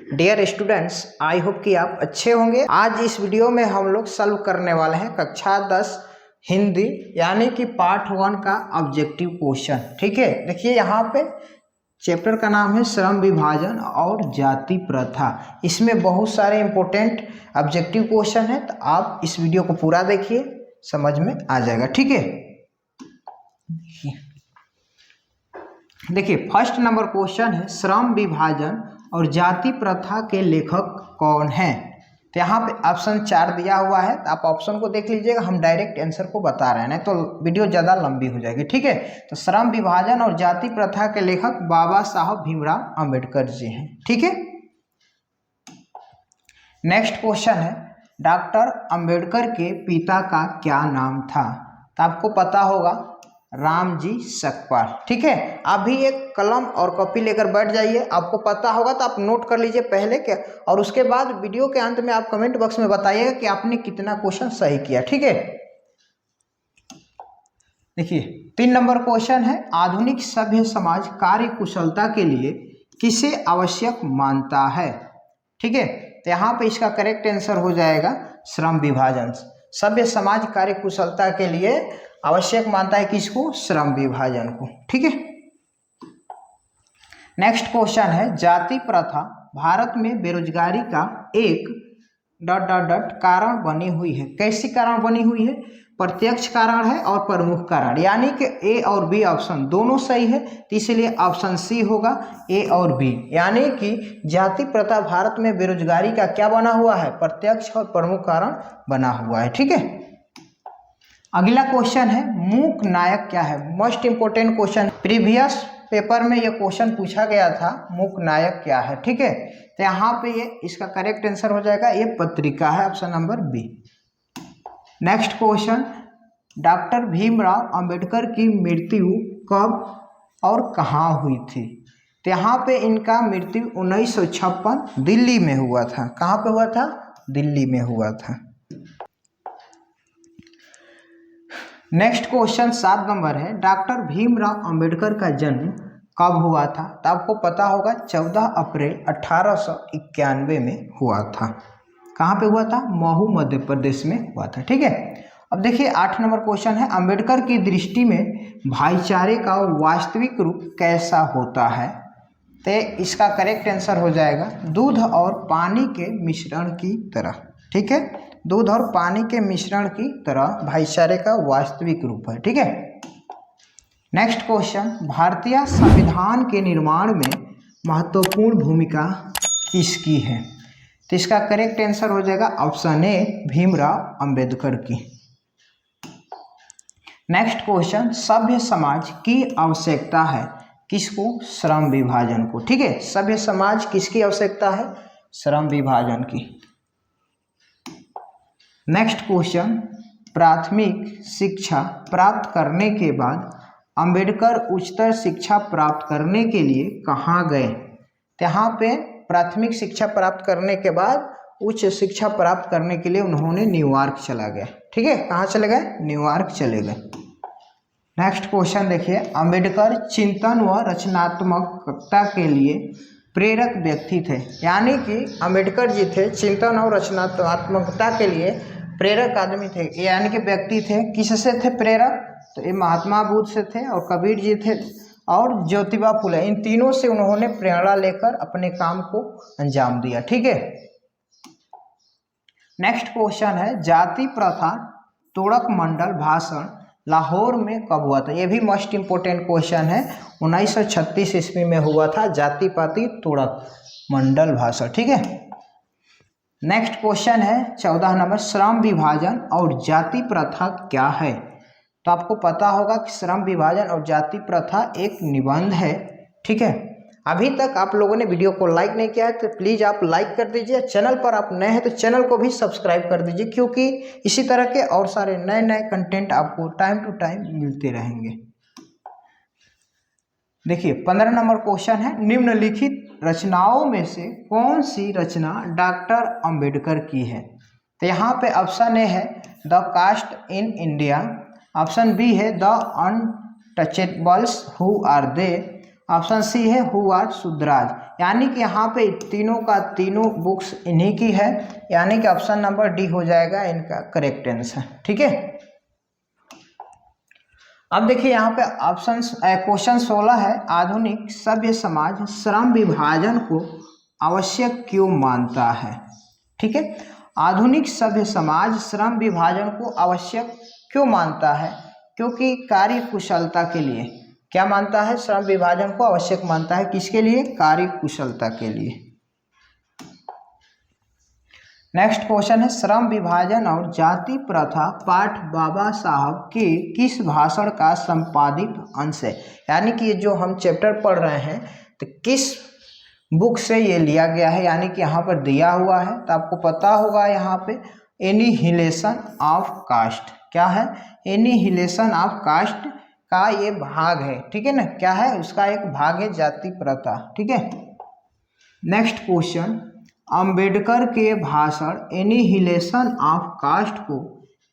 Dear students, I hope कि आप अच्छे होंगे। आज इस वीडियो में हम लोग सॉल्व करने वाले हैं कक्षा 10 हिंदी यानी कि पार्ट 1 का ऑब्जेक्टिव क्वेश्चन। ठीक है, देखिए यहाँ पे चैप्टर का नाम है श्रम विभाजन और जाति प्रथा। इसमें बहुत सारे इंपॉर्टेंट ऑब्जेक्टिव क्वेश्चन है, तो आप इस वीडियो को पूरा देखिए, समझ में आ जाएगा। ठीक है, देखिए फर्स्ट नंबर क्वेश्चन है श्रम विभाजन और जाति प्रथा के लेखक कौन हैं। तो यहाँ पे ऑप्शन 4 दिया हुआ है, तो आप ऑप्शन को देख लीजिएगा, हम डायरेक्ट आंसर को बता रहे हैं, नहीं तो वीडियो ज़्यादा लंबी हो जाएगी। ठीक है, तो श्रम विभाजन और जाति प्रथा के लेखक बाबा साहब भीमराव अंबेडकर जी हैं। ठीक है, नेक्स्ट क्वेश्चन है डॉक्टर अंबेडकर के पिता का क्या नाम था। तो आपको पता होगा रामजी सकपाल। ठीक है, आप भी एक कलम और कॉपी लेकर बैठ जाइए, आपको पता होगा तो आप नोट कर लीजिए पहले के, और उसके बाद वीडियो के अंत में आप कमेंट बॉक्स में बताइएगा कि आपने कितना क्वेश्चन सही किया। ठीक है, देखिए 3 नंबर क्वेश्चन है आधुनिक सभ्य समाज कार्य कुशलता के लिए किसे आवश्यक मानता है। ठीक है, तो यहाँ पे इसका करेक्ट आंसर हो जाएगा श्रम विभाजन। सभ्य समाज कार्य कुशलता के लिए आवश्यक मानता है किसको? श्रम विभाजन को। ठीक है, नेक्स्ट क्वेश्चन है जाति प्रथा भारत में बेरोजगारी का एक ... कारण बनी हुई है। कैसी कारण बनी हुई है? प्रत्यक्ष कारण है और प्रमुख कारण, यानी कि ए और बी ऑप्शन दोनों सही है, तो इसलिए ऑप्शन सी होगा ए और बी, यानी कि जाति प्रथा भारत में बेरोजगारी का क्या बना हुआ है? प्रत्यक्ष और प्रमुख कारण बना हुआ है। ठीक है, अगला क्वेश्चन है मूक नायक क्या है। Most important question, previous paper में यह क्वेश्चन पूछा गया था, मूक नायक क्या है। ठीक है, तो यहाँ पे ये इसका करेक्ट आंसर हो जाएगा, ये पत्रिका है, option number B. Next question, doctor Bhimrao Ambedkar की मृत्यु कब और कहाँ हुई थी। तो यहाँ पे इनका मृत्यु 1956 दिल्ली में हुआ था। कहाँ पे हुआ था? दिल्ली में हुआ था। नेक्स्ट क्वेश्चन 7 नंबर है डॉक्टर भीमराव अंबेडकर का जन्म कब हुआ था। तो आपको पता होगा 14 अप्रैल 1891 में हुआ था। कहाँ पे हुआ था? महू मध्य प्रदेश में हुआ था। ठीक है, अब देखिए 8 नंबर क्वेश्चन है अंबेडकर की दृष्टि में भाईचारे का वास्तविक रूप कैसा होता है। तो इसका करेक्ट आंसर हो जाएगा दूध और पानी के मिश्रण की तरह। ठीक है, दूध और पानी के मिश्रण की तरह भाईचारे का वास्तविक रूप है। ठीक है, नेक्स्ट क्वेश्चन, भारतीय संविधान के निर्माण में महत्वपूर्ण भूमिका किसकी है। तो इसका करेक्ट आंसर हो जाएगा ऑप्शन ए भीमराव अंबेडकर की। नेक्स्ट क्वेश्चन, सभ्य समाज की आवश्यकता है किसको? श्रम विभाजन को। ठीक है, सभ्य समाज किसकी आवश्यकता है? श्रम विभाजन की। नेक्स्ट क्वेश्चन, प्राथमिक शिक्षा प्राप्त करने के बाद अंबेडकर उच्चतर शिक्षा प्राप्त करने के लिए कहाँ गए। तो यहाँ पे प्राथमिक शिक्षा प्राप्त करने के बाद उच्च शिक्षा प्राप्त करने के लिए उन्होंने न्यूयॉर्क चला गया। ठीक है, कहाँ चले गए? न्यूयॉर्क चले गए। नेक्स्ट क्वेश्चन देखिए, अंबेडकर चिंतन व रचनात्मकता के लिए प्रेरक व्यक्ति थे, यानी कि अंबेडकर जी थे चिंतन और रचनात्मकता के लिए प्रेरक आदमी थे, यानी कि व्यक्ति थे। किससे थे प्रेरक? तो ये महात्मा बुद्ध से थे और कबीर जी थे और ज्योतिबा फुले, इन तीनों से उन्होंने प्रेरणा लेकर अपने काम को अंजाम दिया। ठीक है, नेक्स्ट क्वेश्चन है जाति प्रथा तोड़क मंडल भाषण लाहौर में कब हुआ था। ये भी मोस्ट इंपोर्टेंट क्वेश्चन है, 1936 ईस्वी में हुआ था जाति पाति तोड़क मंडल भाषण। ठीक है, नेक्स्ट क्वेश्चन है 14 नंबर, श्रम विभाजन और जाति प्रथा क्या है। तो आपको पता होगा कि श्रम विभाजन और जाति प्रथा एक निबंध है। ठीक है, अभी तक आप लोगों ने वीडियो को लाइक नहीं किया है तो प्लीज़ आप लाइक कर दीजिए। चैनल पर आप नए हैं तो चैनल को भी सब्सक्राइब कर दीजिए, क्योंकि इसी तरह के और सारे नए नए कंटेंट आपको टाइम टू टाइम मिलते रहेंगे। देखिए 15 नंबर क्वेश्चन है निम्नलिखित रचनाओं में से कौन सी रचना डॉक्टर अंबेडकर की है। तो यहाँ पे ऑप्शन ए है the caste in India, option B है the untouchables who are they, option C है हु आर शुद्धराज, यानी कि यहाँ पे तीनों का तीनों बुक्स इन्हीं की है, यानी कि ऑप्शन नंबर डी हो जाएगा इनका करेक्ट आंसर। ठीक है, अब देखिए यहाँ पे ऑप्शन क्वेश्चन 16 है, आधुनिक सभ्य समाज श्रम विभाजन को आवश्यक क्यों मानता है। ठीक है, आधुनिक सभ्य समाज श्रम विभाजन को आवश्यक क्यों मानता है, क्योंकि कार्य कुशलता के लिए क्या मानता है, श्रम विभाजन को आवश्यक मानता है, किसके लिए, कार्य कुशलता के लिए। नेक्स्ट क्वेश्चन है, श्रम विभाजन और जाति प्रथा पाठ बाबा साहब के किस भाषण का संपादित अंश है, यानी कि ये जो हम चैप्टर पढ़ रहे हैं तो किस बुक से ये लिया गया है, यानी कि यहाँ पर दिया हुआ है तो आपको पता होगा यहाँ पे एनिहिलेशन ऑफ कास्ट, क्या है, एनिहिलेशन ऑफ कास्ट का ये भाग है। ठीक है ना, क्या है, उसका एक भाग है जाति प्रथा। ठीक है, नेक्स्ट क्वेश्चन, अंबेडकर के भाषण एनिहिलेशन ऑफ कास्ट को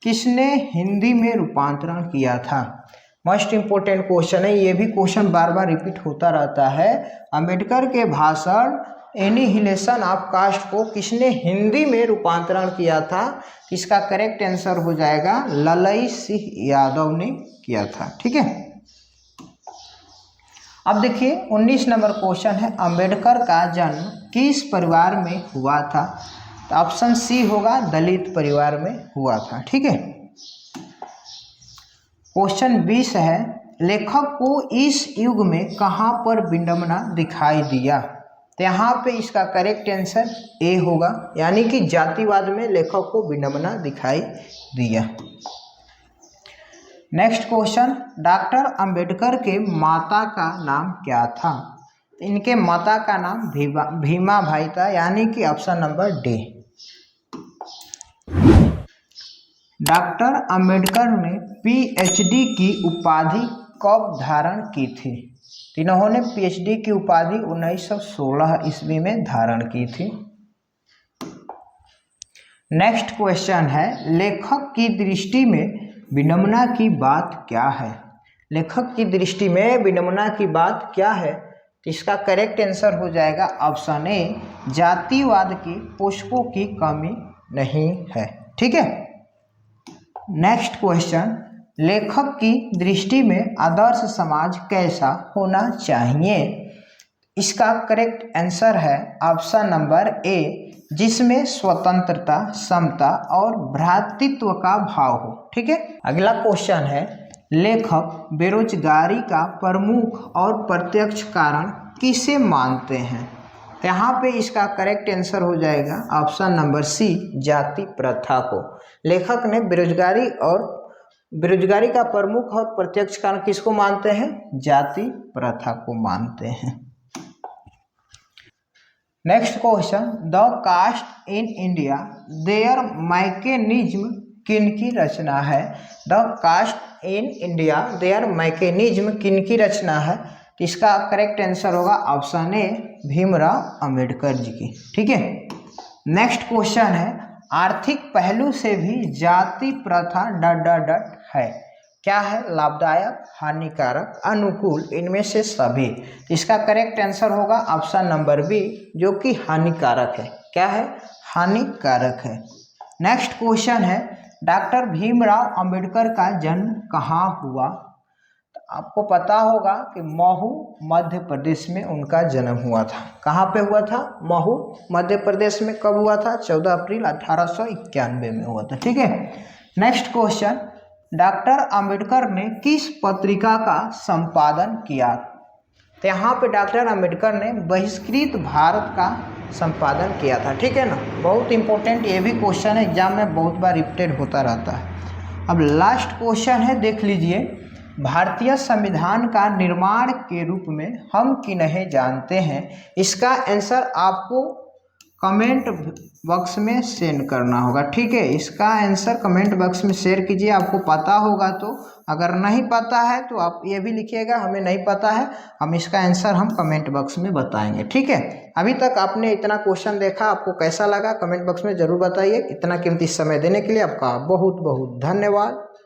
किसने हिंदी में रूपांतरण किया था। मोस्ट इंपोर्टेंट क्वेश्चन है, ये भी क्वेश्चन बार बार रिपीट होता रहता है। अंबेडकर के भाषण एनिहिलेशन ऑफ कास्ट को किसने हिंदी में रूपांतरण किया था, इसका करेक्ट आंसर हो जाएगा ललई सिंह यादव ने किया था। ठीक है, अब देखिए 19 नंबर क्वेश्चन है, अंबेडकर का जन्म किस परिवार में हुआ था, तो ऑप्शन सी होगा दलित परिवार में हुआ था। ठीक है, क्वेश्चन 20 है, लेखक को इस युग में कहाँ पर विडंबना दिखाई दिया, तो यहाँ पे इसका करेक्ट आंसर ए होगा, यानी कि जातिवाद में लेखक को विडंबना दिखाई दिया। नेक्स्ट क्वेश्चन, डॉक्टर अंबेडकर के माता का नाम क्या था, इनके माता का नाम भीमा भाई था, यानी कि option number D. Doctor Ambedkar ने पीएचडी की उपाधि कब धारण की थी, इन्होंने पीएचडी की उपाधि 1916 ईस्वी में धारण की थी। नेक्स्ट क्वेश्चन है, लेखक की दृष्टि में विडंबना की बात क्या है, लेखक की दृष्टि में विडंबना की बात क्या है, तो इसका करेक्ट आंसर हो जाएगा ऑप्शन ए, जातिवाद की पुष्पों की कमी नहीं है। ठीक है, नेक्स्ट क्वेश्चन, लेखक की दृष्टि में आदर्श समाज कैसा होना चाहिए, इसका करेक्ट आंसर है ऑप्शन नंबर ए, जिसमें स्वतंत्रता, समता और भ्रातृत्व का भाव हो। ठीक है, अगला क्वेश्चन है, लेखक बेरोजगारी का प्रमुख और प्रत्यक्ष कारण किसे मानते हैं, तो यहाँ पे इसका करेक्ट आंसर हो जाएगा ऑप्शन नंबर सी, जाति प्रथा को। लेखक ने बेरोजगारी का प्रमुख और प्रत्यक्ष कारण किसको मानते हैं, जाति प्रथा को मानते हैं। Next question, the caste in India their mechanism किनकी रचना है, the caste in India their mechanism किनकी रचना है, तो इसका करेक्ट आंसर होगा ऑप्शन ए, भीमराव अंबेडकर जी की। ठीक है, नेक्स्ट क्वेश्चन है, आर्थिक पहलू से भी जाति प्रथा है, क्या है, लाभदायक, हानिकारक, अनुकूल, इनमें से सभी, इसका करेक्ट आंसर होगा ऑप्शन नंबर बी, जो कि हानिकारक है, क्या है, हानिकारक है। नेक्स्ट क्वेश्चन है, डॉक्टर भीमराव अंबेडकर का जन्म कहाँ हुआ, तो आपको पता होगा कि महू मध्य प्रदेश में उनका जन्म हुआ था। कहाँ पे हुआ था, महू मध्य प्रदेश में। कब हुआ था, 14 अप्रैल 1891 में हुआ था। ठीक है, नेक्स्ट क्वेश्चन, डॉक्टर अंबेडकर ने किस पत्रिका का संपादन किया, तो यहाँ पे डॉक्टर अंबेडकर ने बहिष्कृत भारत का संपादन किया था। ठीक है ना, बहुत इंपॉर्टेंट ये भी क्वेश्चन एग्जाम में बहुत बार रिपीटेड होता रहता है। अब लास्ट क्वेश्चन है, देख लीजिए, भारतीय संविधान का निर्माण के रूप में हम किन्हें जानते हैं, इसका आंसर आपको कमेंट बॉक्स में सेंड करना होगा। ठीक है, इसका आंसर कमेंट बॉक्स में शेयर कीजिए, आपको पता होगा तो। अगर नहीं पता है तो आप ये भी लिखिएगा हमें नहीं पता है, हम इसका आंसर हम कमेंट बॉक्स में बताएंगे। ठीक है, अभी तक आपने इतना क्वेश्चन देखा, आपको कैसा लगा कमेंट बॉक्स में ज़रूर बताइए। इतना कीमती समय देने के लिए आपका बहुत बहुत धन्यवाद।